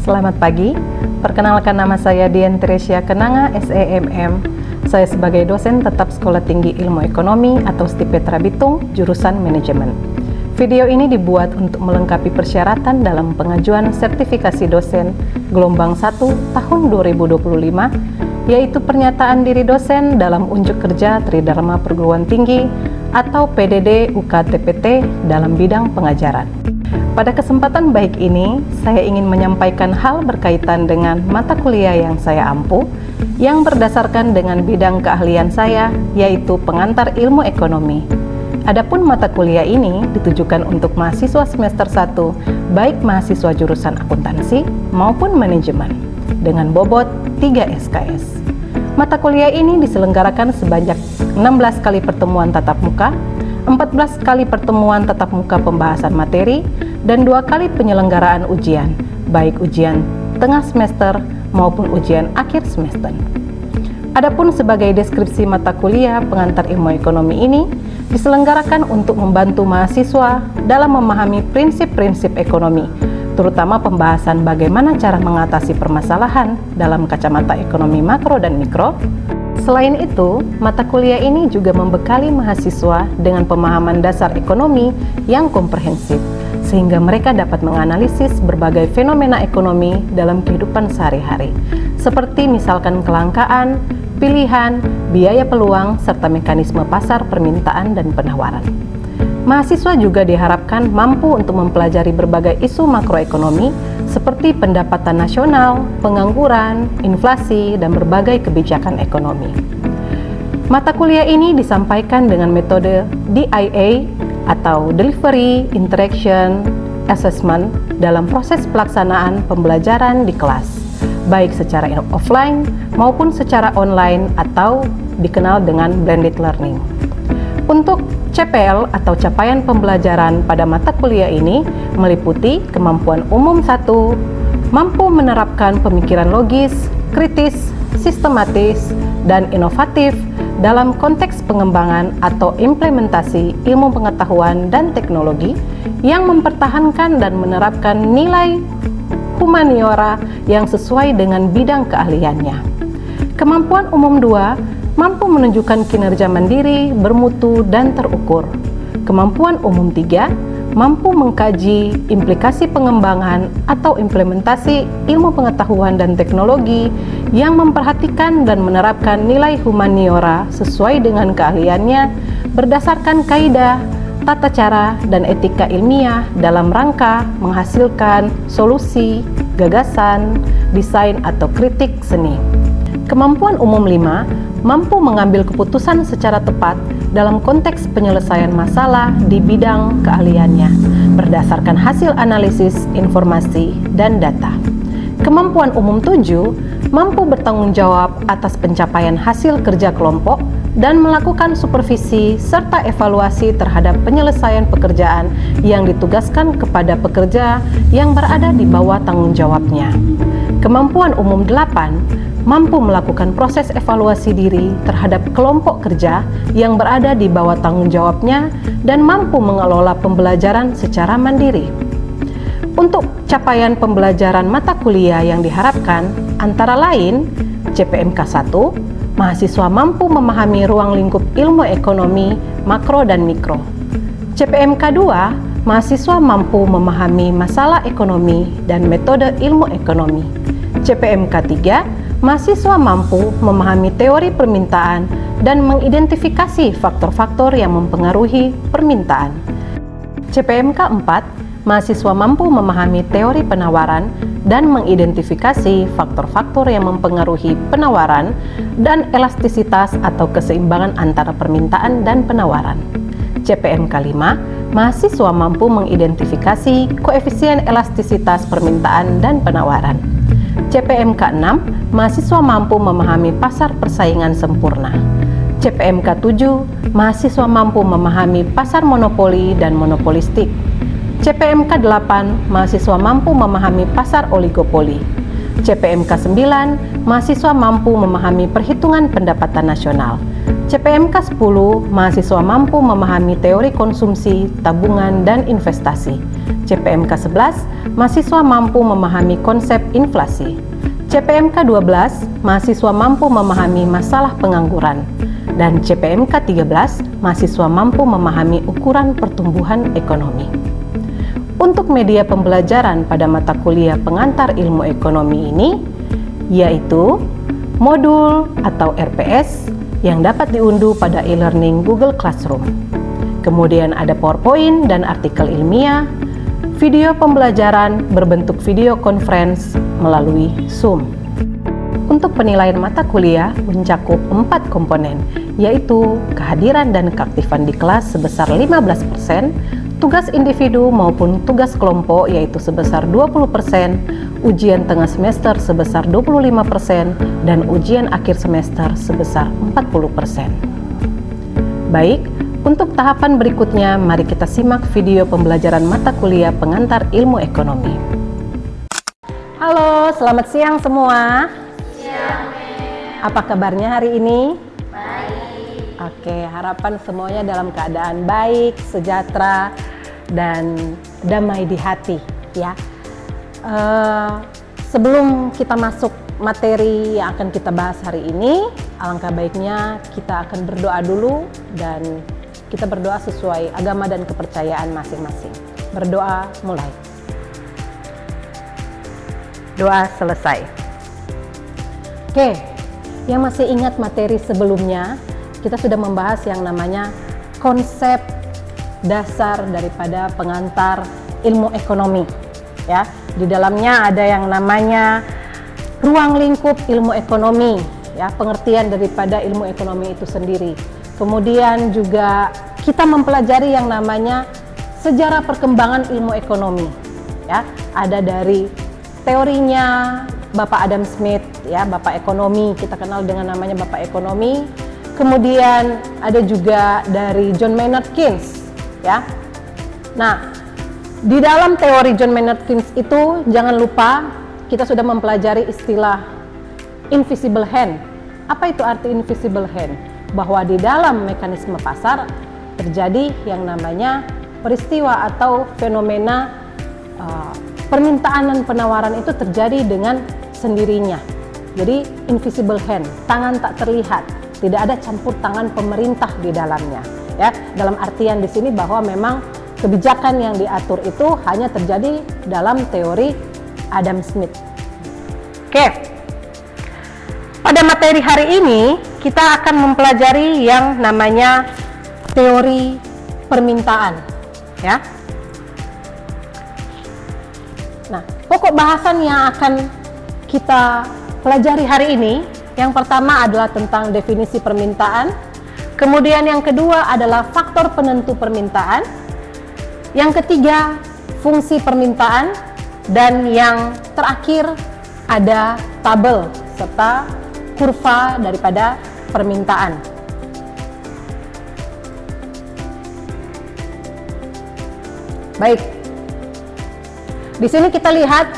Selamat pagi, perkenalkan nama saya Dian Teresia Kenanga, SEMM. Saya sebagai dosen tetap Sekolah Tinggi Ilmu Ekonomi atau STI Petra Bitung, jurusan Manajemen. Video ini dibuat untuk melengkapi persyaratan dalam pengajuan sertifikasi dosen gelombang 1 tahun 2025, yaitu pernyataan diri dosen dalam unjuk kerja Tridharma Perguruan Tinggi atau PDD UKT-PT dalam bidang pengajaran. Pada kesempatan baik ini, saya ingin menyampaikan hal berkaitan dengan mata kuliah yang saya ampu, yang berdasarkan dengan bidang keahlian saya, yaitu pengantar ilmu ekonomi. Adapun mata kuliah ini ditujukan untuk mahasiswa semester 1, baik mahasiswa jurusan akuntansi maupun manajemen, dengan bobot 3 SKS. Mata kuliah ini diselenggarakan sebanyak 16 kali pertemuan tatap muka, 14 kali pertemuan tatap muka pembahasan materi, dan 2 kali penyelenggaraan ujian, baik ujian tengah semester maupun ujian akhir semester. Adapun sebagai deskripsi mata kuliah pengantar ilmu ekonomi ini diselenggarakan untuk membantu mahasiswa dalam memahami prinsip-prinsip ekonomi, terutama pembahasan bagaimana cara mengatasi permasalahan dalam kacamata ekonomi makro dan mikro. Selain itu, mata kuliah ini juga membekali mahasiswa dengan pemahaman dasar ekonomi yang komprehensif, sehingga mereka dapat menganalisis berbagai fenomena ekonomi dalam kehidupan sehari-hari, seperti misalkan kelangkaan, pilihan, biaya peluang, serta mekanisme pasar permintaan dan penawaran. Mahasiswa juga diharapkan mampu untuk mempelajari berbagai isu makroekonomi seperti pendapatan nasional, pengangguran, inflasi, dan berbagai kebijakan ekonomi. Mata kuliah ini disampaikan dengan metode DIA atau Delivery Interaction Assessment dalam proses pelaksanaan pembelajaran di kelas, baik secara offline maupun secara online atau dikenal dengan blended learning. Untuk CPL atau capaian pembelajaran pada mata kuliah ini meliputi kemampuan umum 1, mampu menerapkan pemikiran logis, kritis, sistematis, dan inovatif dalam konteks pengembangan atau implementasi ilmu pengetahuan dan teknologi yang mempertahankan dan menerapkan nilai humaniora yang sesuai dengan bidang keahliannya. Kemampuan umum 2, mampu menunjukkan kinerja mandiri, bermutu, dan terukur. Kemampuan umum 3, mampu mengkaji implikasi pengembangan atau implementasi ilmu pengetahuan dan teknologi yang memperhatikan dan menerapkan nilai humaniora sesuai dengan keahliannya berdasarkan kaidah, tata cara, dan etika ilmiah dalam rangka menghasilkan solusi, gagasan, desain, atau kritik seni. Kemampuan umum 5, mampu mengambil keputusan secara tepat dalam konteks penyelesaian masalah di bidang keahliannya berdasarkan hasil analisis informasi dan data. Kemampuan umum 7, mampu bertanggung jawab atas pencapaian hasil kerja kelompok dan melakukan supervisi serta evaluasi terhadap penyelesaian pekerjaan yang ditugaskan kepada pekerja yang berada di bawah tanggung jawabnya. Kemampuan umum 8, mampu melakukan proses evaluasi diri terhadap kelompok kerja yang berada di bawah tanggung jawabnya dan mampu mengelola pembelajaran secara mandiri. Untuk capaian pembelajaran mata kuliah yang diharapkan antara lain CPMK 1, mahasiswa mampu memahami ruang lingkup ilmu ekonomi makro dan mikro. CPMK 2, mahasiswa mampu memahami masalah ekonomi dan metode ilmu ekonomi. CPMK 3, mahasiswa mampu memahami teori permintaan dan mengidentifikasi faktor-faktor yang mempengaruhi permintaan. CPMK 4, mahasiswa mampu memahami teori penawaran dan mengidentifikasi faktor-faktor yang mempengaruhi penawaran dan elastisitas atau keseimbangan antara permintaan dan penawaran. CPMK 5, mahasiswa mampu mengidentifikasi koefisien elastisitas permintaan dan penawaran. CPMK 6, mahasiswa mampu memahami pasar persaingan sempurna. CPMK 7, mahasiswa mampu memahami pasar monopoli dan monopolistik. CPMK 8, mahasiswa mampu memahami pasar oligopoli. CPMK 9, mahasiswa mampu memahami perhitungan pendapatan nasional. CPMK 10, mahasiswa mampu memahami teori konsumsi, tabungan, dan investasi. CPMK 11, mahasiswa mampu memahami konsep inflasi. CPMK 12, mahasiswa mampu memahami masalah pengangguran. Dan CPMK 13, mahasiswa mampu memahami ukuran pertumbuhan ekonomi. Untuk media pembelajaran pada mata kuliah pengantar ilmu ekonomi ini, yaitu modul atau RPS yang dapat diunduh pada e-learning Google Classroom. Kemudian ada PowerPoint dan artikel ilmiah, video pembelajaran berbentuk video conference melalui Zoom. Untuk penilaian mata kuliah mencakup 4 komponen, yaitu kehadiran dan keaktifan di kelas sebesar 15%, tugas individu maupun tugas kelompok yaitu sebesar 20%, ujian tengah semester sebesar 25%, dan ujian akhir semester sebesar 40%. Baik, untuk tahapan berikutnya, mari kita simak video pembelajaran mata kuliah pengantar ilmu ekonomi. Halo, selamat siang semua. Siang, Apa kabarnya hari ini? baik. Oke, harapan semuanya dalam keadaan baik, sejahtera, dan damai di hati, ya. Sebelum kita masuk materi yang akan kita bahas hari ini, alangkah baiknya kita akan berdoa dulu, dan kita berdoa sesuai agama dan kepercayaan masing-masing. Berdoa mulai. Doa selesai. Oke, yang masih ingat materi sebelumnya, kita sudah membahas yang namanya konsep dasar daripada pengantar ilmu ekonomi. Ya, di dalamnya ada yang namanya ruang lingkup ilmu ekonomi, ya, pengertian daripada ilmu ekonomi itu sendiri. Kemudian juga kita mempelajari yang namanya sejarah perkembangan ilmu ekonomi. Ya, ada dari teorinya Bapak Adam Smith, ya, Bapak Ekonomi, kita kenal dengan namanya Bapak Ekonomi. Kemudian ada juga dari John Maynard Keynes, ya. Nah, di dalam teori John Maynard Keynes itu jangan lupa kita sudah mempelajari istilah invisible hand. Apa itu arti invisible hand? Bahwa di dalam mekanisme pasar terjadi yang namanya peristiwa atau fenomena permintaan dan penawaran itu terjadi dengan sendirinya. Jadi invisible hand, tangan tak terlihat, tidak ada campur tangan pemerintah di dalamnya. Ya, dalam artian di sini bahwa memang kebijakan yang diatur itu hanya terjadi dalam teori Adam Smith. Oke. Pada materi hari ini kita akan mempelajari yang namanya teori permintaan, ya. Nah, pokok bahasan yang akan kita pelajari hari ini, yang pertama adalah tentang definisi permintaan, kemudian yang kedua adalah faktor penentu permintaan, yang ketiga fungsi permintaan, dan yang terakhir ada tabel serta kurva daripada permintaan. Baik, di sini kita lihat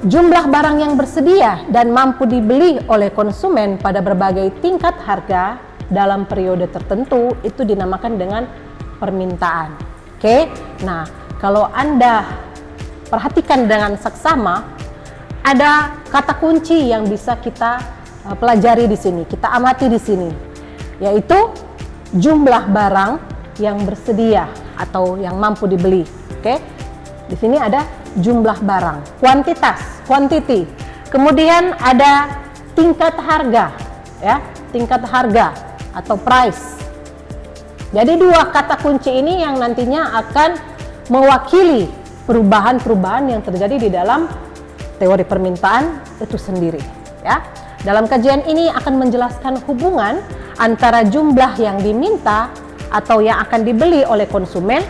jumlah barang yang bersedia dan mampu dibeli oleh konsumen pada berbagai tingkat harga dalam periode tertentu itu dinamakan dengan permintaan. Oke, nah kalau Anda perhatikan dengan saksama, ada kata kunci yang bisa kita pelajari di sini, kita amati di sini, yaitu jumlah barang yang bersedia atau yang mampu dibeli. Oke, di sini ada jumlah barang, kuantitas, quantity. Kemudian ada tingkat harga, ya, tingkat harga atau price. Jadi dua kata kunci ini yang nantinya akan mewakili perubahan-perubahan yang terjadi di dalam teori permintaan itu sendiri, ya. Dalam kajian ini akan menjelaskan hubungan antara jumlah yang diminta atau yang akan dibeli oleh konsumen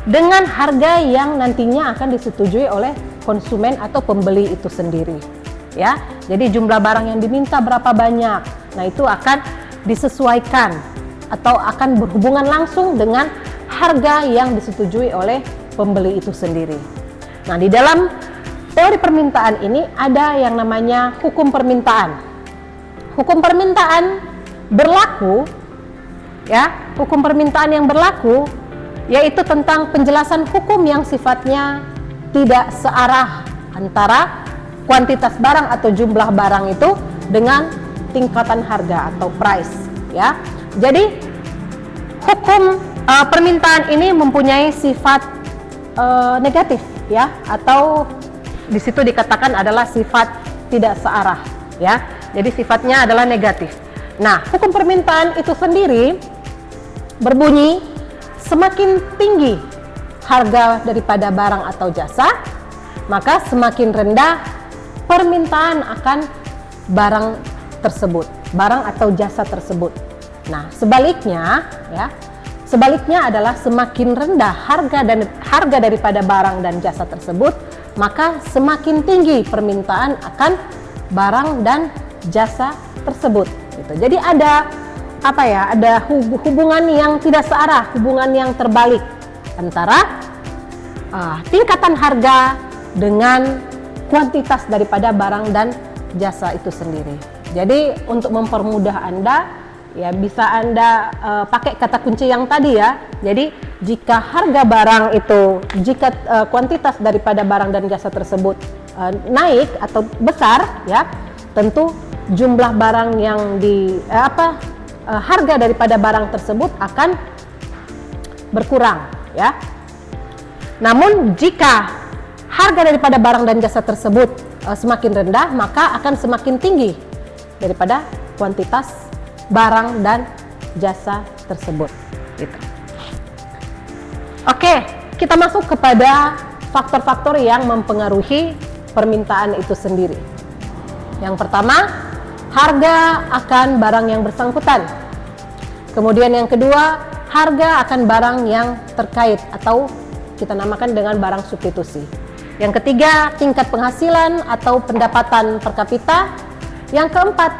dengan harga yang nantinya akan disetujui oleh konsumen atau pembeli itu sendiri, ya. Jadi jumlah barang yang diminta berapa banyak, nah itu akan disesuaikan atau akan berhubungan langsung dengan harga yang disetujui oleh pembeli itu sendiri. Nah, di dalam teori permintaan ini ada yang namanya hukum permintaan. Hukum permintaan berlaku, ya, hukum permintaan yang berlaku yaitu tentang penjelasan hukum yang sifatnya tidak searah antara kuantitas barang atau jumlah barang itu dengan tingkatan harga atau price, ya. Jadi hukum permintaan ini mempunyai sifat negatif, ya, atau di situ dikatakan adalah sifat tidak searah, ya. Jadi sifatnya adalah negatif. Nah, hukum permintaan itu sendiri berbunyi semakin tinggi harga daripada barang atau jasa, maka semakin rendah permintaan akan barang tersebut, barang atau jasa tersebut. Nah, sebaliknya, ya, sebaliknya adalah semakin rendah harga daripada barang dan jasa tersebut, maka semakin tinggi permintaan akan barang dan jasa tersebut. Gitu. Jadi ada ada hubungan yang tidak searah, hubungan yang terbalik antara tingkatan harga dengan kuantitas daripada barang dan jasa itu sendiri. Jadi untuk mempermudah Anda, ya bisa Anda pakai kata kunci yang tadi, ya. Jadi jika harga barang itu, jika kuantitas daripada barang dan jasa tersebut naik atau besar, ya, tentu jumlah barang yang harga daripada barang tersebut akan berkurang, ya. Namun jika harga daripada barang dan jasa tersebut semakin rendah, maka akan semakin tinggi daripada kuantitas barang dan jasa tersebut. Gitu. Oke, kita masuk kepada faktor-faktor yang mempengaruhi permintaan itu sendiri. Yang pertama, harga akan barang yang bersangkutan. Kemudian yang kedua, harga akan barang yang terkait atau kita namakan dengan barang substitusi. Yang ketiga, tingkat penghasilan atau pendapatan per kapita. Yang keempat,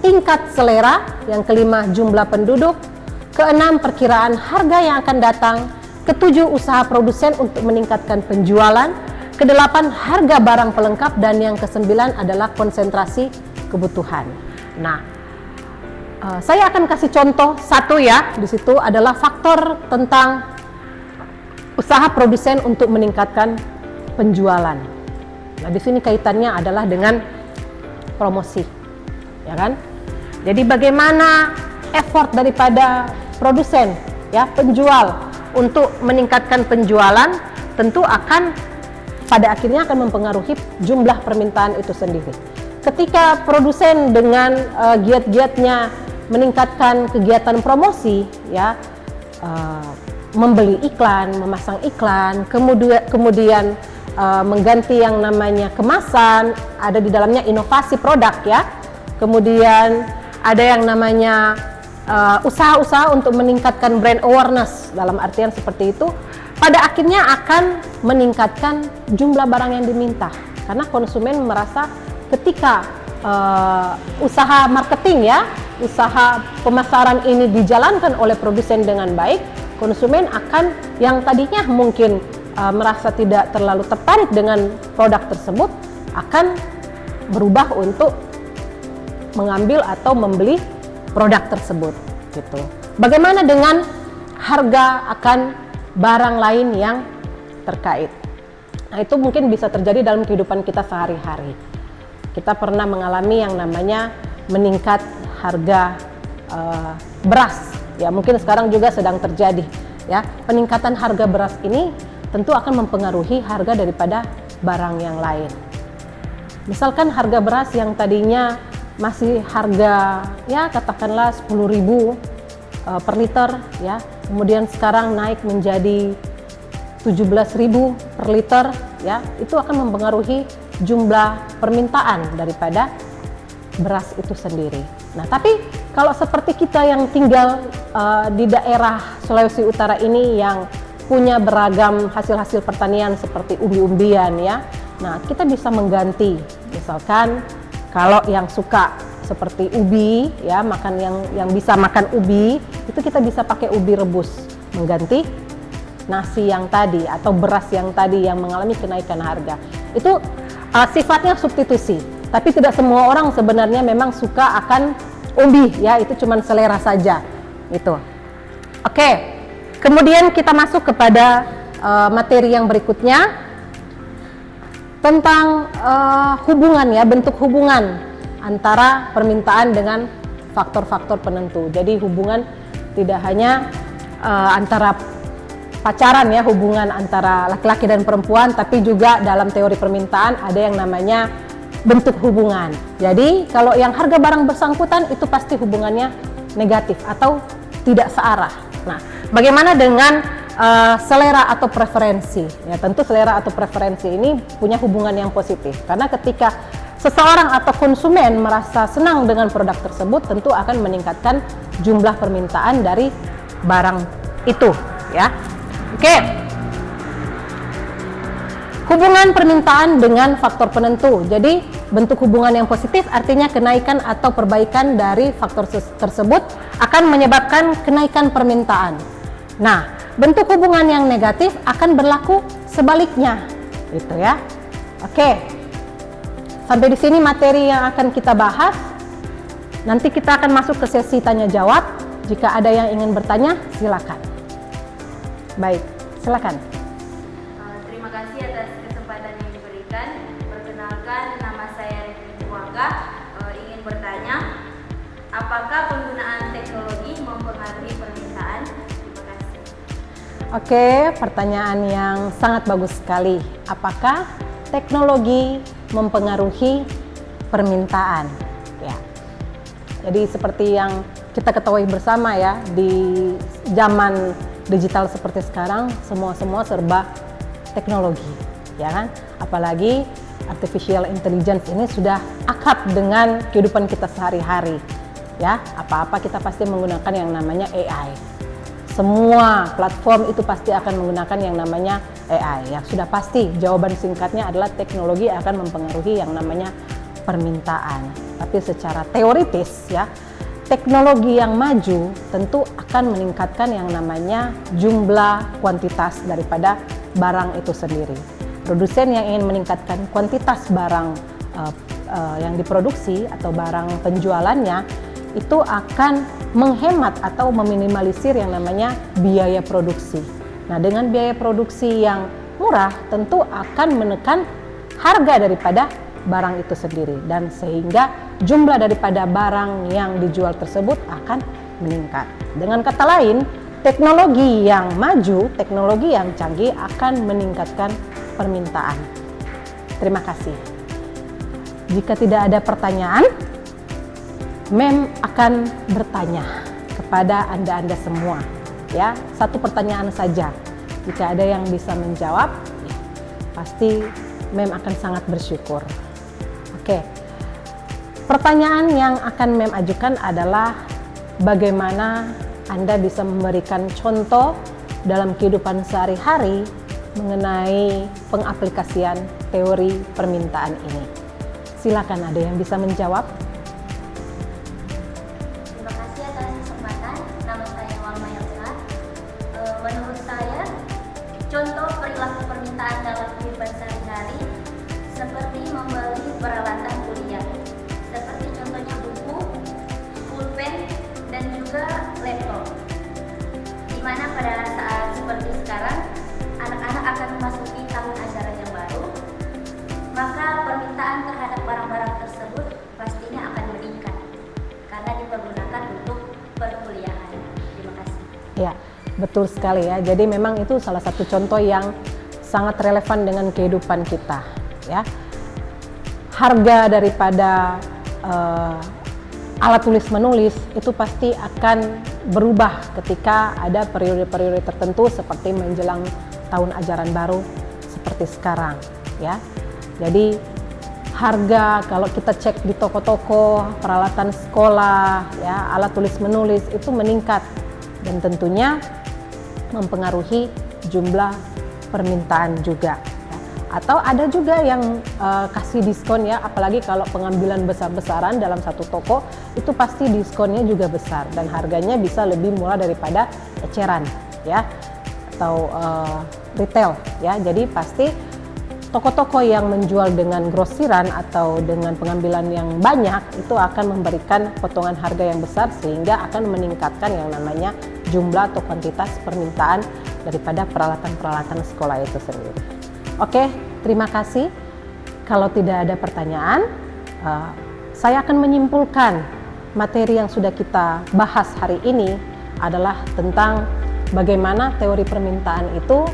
tingkat selera. Yang kelima, jumlah penduduk. Keenam, perkiraan harga yang akan datang. Ketujuh, usaha produsen untuk meningkatkan penjualan. Kedelapan, harga barang pelengkap. Dan yang kesembilan adalah konsentrasi kebutuhan. Nah, saya akan kasih contoh satu, ya. Di situ adalah faktor tentang usaha produsen untuk meningkatkan penjualan. Nah, di sini kaitannya adalah dengan promosi, ya kan? Jadi bagaimana effort daripada produsen, ya, penjual untuk meningkatkan penjualan, tentu akan pada akhirnya akan mempengaruhi jumlah permintaan itu sendiri. Ketika produsen dengan giat-giatnya meningkatkan kegiatan promosi, ya, membeli iklan, memasang iklan, kemudian mengganti yang namanya kemasan, ada di dalamnya inovasi produk, ya. Kemudian ada yang namanya usaha-usaha untuk meningkatkan brand awareness, dalam artian seperti itu, pada akhirnya akan meningkatkan jumlah barang yang diminta, karena konsumen merasa ketika usaha marketing, ya, usaha pemasaran ini dijalankan oleh produsen dengan baik, konsumen akan yang tadinya mungkin merasa tidak terlalu tertarik dengan produk tersebut akan berubah untuk mengambil atau membeli produk tersebut, gitu. Bagaimana dengan harga akan barang lain yang terkait? Nah, itu mungkin bisa terjadi dalam kehidupan kita sehari-hari. Kita pernah mengalami yang namanya meningkat harga beras, ya, mungkin sekarang juga sedang terjadi, ya. Peningkatan harga beras ini tentu akan mempengaruhi harga daripada barang yang lain. Misalkan harga beras yang tadinya masih harga, ya, katakanlah 10.000 per liter, ya, kemudian sekarang naik menjadi 17.000 per liter, ya, itu akan mempengaruhi jumlah permintaan daripada beras itu sendiri. Nah, tapi kalau seperti kita yang tinggal di daerah Sulawesi Utara ini yang punya beragam hasil-hasil pertanian seperti umbi-umbian, ya. Nah, kita bisa mengganti, misalkan kalau yang suka seperti ubi, ya, makan yang bisa makan ubi, itu kita bisa pakai ubi rebus mengganti nasi yang tadi atau beras yang tadi yang mengalami kenaikan harga. Itu sifatnya substitusi, tapi tidak semua orang sebenarnya memang suka akan ubi, ya, itu cuman selera saja, itu. Oke. Kemudian kita masuk kepada materi yang berikutnya tentang hubungan ya, bentuk hubungan antara permintaan dengan faktor-faktor penentu. Jadi hubungan tidak hanya antara pacaran ya, hubungan antara laki-laki dan perempuan, tapi juga dalam teori permintaan ada yang namanya bentuk hubungan. Jadi kalau yang harga barang bersangkutan itu pasti hubungannya negatif atau tidak searah. Nah, bagaimana dengan selera atau preferensi? Ya, tentu selera atau preferensi ini punya hubungan yang positif, karena ketika seseorang atau konsumen merasa senang dengan produk tersebut, tentu akan meningkatkan jumlah permintaan dari barang itu, ya. Oke. Hubungan permintaan dengan faktor penentu. Jadi bentuk hubungan yang positif artinya kenaikan atau perbaikan dari faktor tersebut akan menyebabkan kenaikan permintaan. Nah, bentuk hubungan yang negatif akan berlaku sebaliknya, gitu ya. Oke. Sampai di sini materi yang akan kita bahas. Nanti kita akan masuk ke sesi tanya jawab. Jika ada yang ingin bertanya, silakan. Baik, silakan. Terima kasih atas kesempatan yang diberikan. Perkenalkan, nama saya Revin Wangga. Ingin bertanya, apakah penggunaan teknologi mempengaruhi permintaan? Terima kasih. Oke, pertanyaan yang sangat bagus sekali. Apakah teknologi mempengaruhi permintaan? Ya. Jadi seperti yang kita ketahui bersama ya, di zaman digital seperti sekarang, semua serba teknologi, ya kan? Apalagi artificial intelligence ini sudah akrab dengan kehidupan kita sehari-hari, ya. Apa-apa kita pasti menggunakan yang namanya AI. Semua platform itu pasti akan menggunakan yang namanya AI. Yang sudah pasti jawaban singkatnya adalah teknologi akan mempengaruhi yang namanya permintaan. Tapi secara teoritis ya, teknologi yang maju tentu akan meningkatkan yang namanya jumlah kuantitas daripada barang itu sendiri. Produsen yang ingin meningkatkan kuantitas barang yang diproduksi atau barang penjualannya itu akan menghemat atau meminimalisir yang namanya biaya produksi. Nah, dengan biaya produksi yang murah tentu akan menekan harga daripada barang itu sendiri, dan sehingga jumlah daripada barang yang dijual tersebut akan meningkat. Dengan kata lain, teknologi yang maju, teknologi yang canggih akan meningkatkan permintaan. Terima kasih. Jika tidak ada pertanyaan, Mem akan bertanya kepada Anda semua, ya, satu pertanyaan saja. Jika ada yang bisa menjawab, ya, pasti Mem akan sangat bersyukur. Oke, pertanyaan yang akan Mem ajukan adalah bagaimana Anda bisa memberikan contoh dalam kehidupan sehari-hari mengenai pengaplikasian teori permintaan ini. Silakan, ada yang bisa menjawab? Terima kasih atas kesempatan. Nama saya Walma Yelza. Menurut saya, contoh perilaku permintaan dalam kehidupan sehari-hari seperti membeli peralatan kuliah, seperti contohnya buku, pulpen, dan juga laptop. Di mana pada saat seperti sekarang, anak-anak akan memasuki tahun ajaran yang baru, maka permintaan terhadap barang-barang tersebut pastinya akan meningkat karena dipergunakan untuk perkuliahan. Terima kasih. Ya, betul sekali ya. Jadi memang itu salah satu contoh yang sangat relevan dengan kehidupan kita, ya. Harga daripada alat tulis menulis itu pasti akan berubah ketika ada periode-periode tertentu seperti menjelang tahun ajaran baru seperti sekarang, ya. Jadi harga kalau kita cek di toko-toko peralatan sekolah, ya, alat tulis menulis itu meningkat dan tentunya mempengaruhi jumlah permintaan juga. Atau ada juga yang kasih diskon ya, apalagi kalau pengambilan besar-besaran dalam satu toko itu pasti diskonnya juga besar dan harganya bisa lebih murah daripada eceran ya, atau retail ya. Jadi pasti toko-toko yang menjual dengan grosiran atau dengan pengambilan yang banyak itu akan memberikan potongan harga yang besar sehingga akan meningkatkan yang namanya jumlah atau kuantitas permintaan daripada peralatan-peralatan sekolah itu sendiri. Oke, terima kasih. Kalau tidak ada pertanyaan, saya akan menyimpulkan materi yang sudah kita bahas hari ini adalah tentang bagaimana teori permintaan itu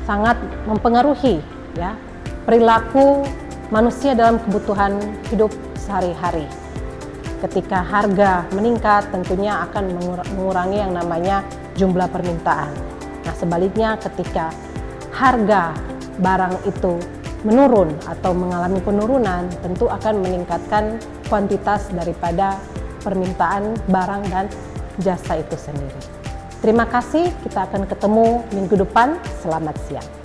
sangat mempengaruhi ya perilaku manusia dalam kebutuhan hidup sehari-hari. Ketika harga meningkat, tentunya akan mengurangi yang namanya jumlah permintaan. Nah, sebaliknya ketika harga barang itu menurun atau mengalami penurunan, tentu akan meningkatkan kuantitas daripada permintaan barang dan jasa itu sendiri. Terima kasih, kita akan ketemu minggu depan. Selamat siang.